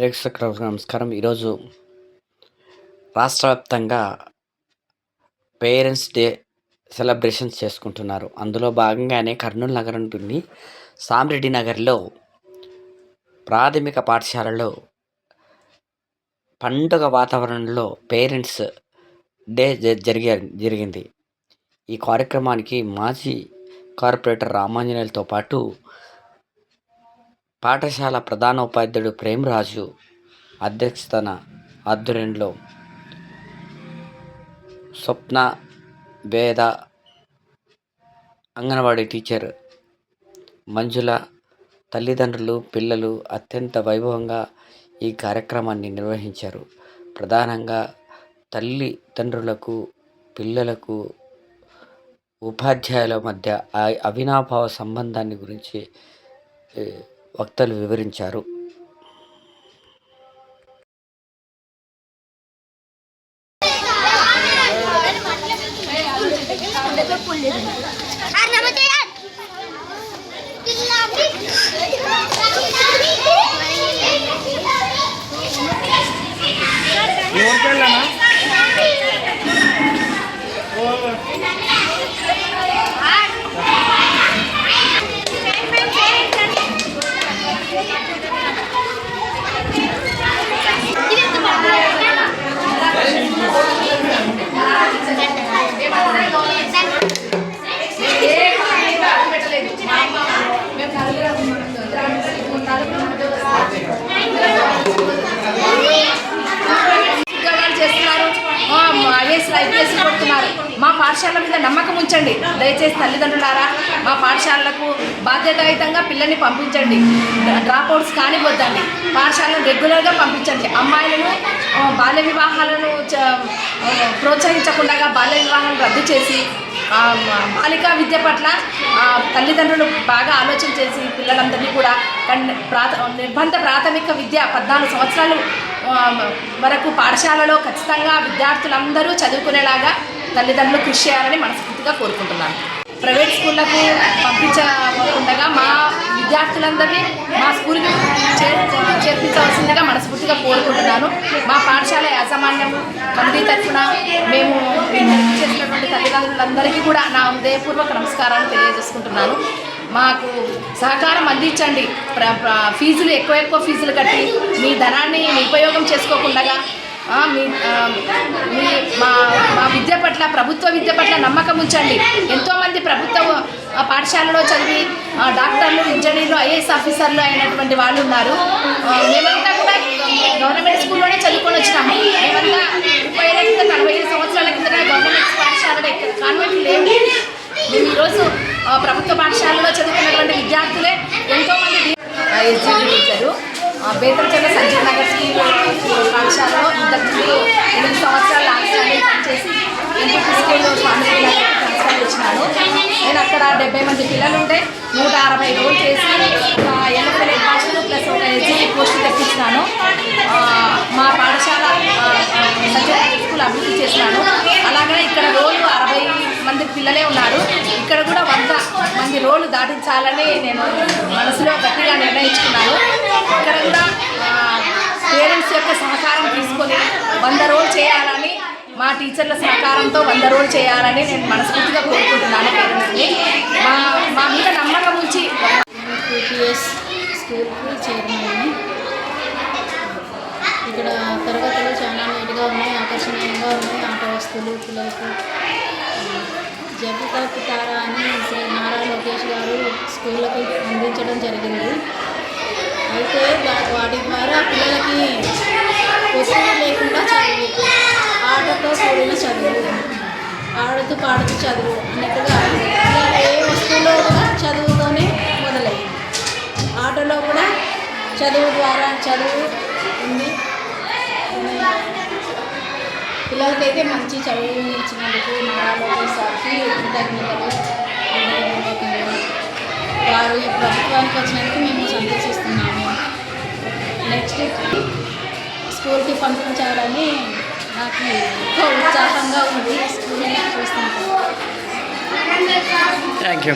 ప్రేక్షకులకు నమస్కారం. ఈరోజు రాష్ట్ర వ్యాప్తంగా పేరెంట్స్ డే సెలబ్రేషన్స్ చేసుకుంటున్నారు. అందులో భాగంగానే కర్నూలు నగరంలోని సామిరెడ్డి నగర్లో ప్రాథమిక పాఠశాలలో పండుగ వాతావరణంలో పేరెంట్స్ డే జరిగింది. ఈ కార్యక్రమానికి మాజీ కార్పొరేటర్ రామాంజనేయులతో పాటు పాఠశాల ప్రధానోపాధ్యాయుడు ప్రేమరాజు అధ్యక్షతన ఆధ్వర్యంలో స్వప్న, వేద, అంగన్వాడీ టీచర్ మంజుల తల్లిదండ్రులు, పిల్లలు అత్యంత వైభవంగా ఈ కార్యక్రమాన్ని నిర్వహించారు. ప్రధానంగా తల్లిదండ్రులకు, పిల్లలకు, ఉపాధ్యాయుల మధ్య అవినాభావ సంబంధాన్ని గురించి వక్తలు వివరించారు. ఐపీఎస్ కొడుతున్నారు. మా పాఠశాల మీద నమ్మకం ఉంచండి. దయచేసి తల్లిదండ్రులారా, మా పాఠశాలలకు బాధ్యతాయుతంగా పిల్లల్ని పంపించండి. డ్రాప్అవుట్స్ కానివద్దండి. పాఠశాలను రెగ్యులర్గా పంపించండి. అమ్మాయిలను బాల్య వివాహాలను ప్రోత్సహించకుండా బాల్య వివాహాలను రద్దు చేసి బాలికా విద్య పట్ల తల్లిదండ్రులు బాగా ఆలోచన చేసి పిల్లలందరినీ కూడా నిర్బంధ ప్రాథమిక విద్య 14 సంవత్సరాలు వరకు పాఠశాలలో ఖచ్చితంగా విద్యార్థులందరూ చదువుకునేలాగా తల్లిదండ్రులు కృషి చేయాలని మనస్ఫూర్తిగా కోరుకుంటున్నాను. ప్రైవేట్ స్కూళ్ళకు పంపించకుండా మా విద్యార్థులందరినీ మా స్కూల్కి చేర్పించవలసిందిగా మనస్ఫూర్తిగా కోరుకుంటున్నాను. మా పాఠశాల యాజమాన్యం కమిటీ తరఫున మేము చేసినటువంటి తల్లిదండ్రులందరికీ కూడా నా హృదయపూర్వక నమస్కారాలు తెలియజేసుకుంటున్నాను. మాకు సహకారం అందించండి. ఫీజులు ఎక్కువ ఫీజులు కట్టి మీ ధనాన్ని ఉపయోగం చేసుకోకుండా మా విద్య పట్ల, ప్రభుత్వ విద్య పట్ల నమ్మకం ఉంచండి. ఎంతోమంది ప్రభుత్వ పాఠశాలలో చదివి డాక్టర్లు, ఇంజనీర్లు, ఐఏఎస్ ఆఫీసర్లు అయినటువంటి వాళ్ళు ఉన్నారు. మేమంతా కూడా గవర్నమెంట్ స్కూల్లోనే చదువుకొని వచ్చినాము. మేమంతా 45 సంవత్సరాల కింద గవర్నమెంట్ పాఠశాలలో కాన్వెంట్ లేవు. మేము ఈరోజు ప్రభుత్వ పాఠశాలలో చదువుకున్నటువంటి విద్యార్థులే ఎంతోమంది SGT teacher Bethamcherla Sanjay Nagar school పాఠశాలలో ఇంతకుముందు 8 సంవత్సరాలు లాస్ట్ పనిచేసి ఎంపీ స్కూల్లో స్వామి ట్రాన్స్ఫర్ వచ్చినాను. నేను అక్కడ 70 మంది పిల్లలు ఉంటే 160 రోజులు చేసి 80 భాషలు ప్లస్ ఒక ఎస్జీటీ పోస్ట్ తెప్పించినాను. మా పాఠశాల సంజయ్ నగర్ స్కూల్ అభివృద్ధి చేసినాను. అలాగే ఇక్కడ రోజు 60 మంది పిల్లలే ఉన్నారు. ఇక్కడ కూడా 100 మంది రోడ్లు దాటించాలని నేను మనసులో గట్టిగా నిర్ణయించుకున్నాను. ఇక్కడ కూడా పేరెంట్స్ యొక్క సహకారం తీసుకొని 100 రోడ్లు చేయాలని, మా టీచర్ల సహకారంతో 100 రోడ్లు చేయాలని నేను మనస్ఫూర్తిగా కోరుకుంటున్నాను. పేరెంట్స్ని మా మీద నమ్మకం ఉంచి పీపీఎస్ స్కూల్కి చేరినాను. ఇక్కడ తరగతులు చాలా నీట్గా ఉన్నాయి, ఆకర్షణీయంగా ఉన్నాయి. ఆట వస్తువులు పిల్లలకు జబితా పితారా అని శ్రీ నారా లోకేష్ గారు స్కూళ్ళకి అందించడం జరిగింది. అయితే వాటి ద్వారా పిల్లలకి ఒత్తిడి లేకుండా చదువు, ఆటతో కూడిన చదువు, ఆడుతూ పాడుతూ చదువు అన్నట్టుగా ఏ వస్తువులో కూడా చదువుతోనే మొదలయ్యింది. ఆటలో కూడా చదువు ద్వారా చదువు ఉంది. పిల్లలకైతే మంచి చదువు ఇచ్చినందుకు నారా లోకేష్ సార్కి కృతజ్ఞతలు. వారు ఈ ప్రభుత్వానికి వచ్చినందుకు మేము సంతోషిస్తున్నాము. నెక్స్ట్ స్కూల్కి పంపించాలని నాకు ఎక్కువ ఉత్సాహంగా ఉంది. స్కూల్ని చూస్తున్నాను. Thank you.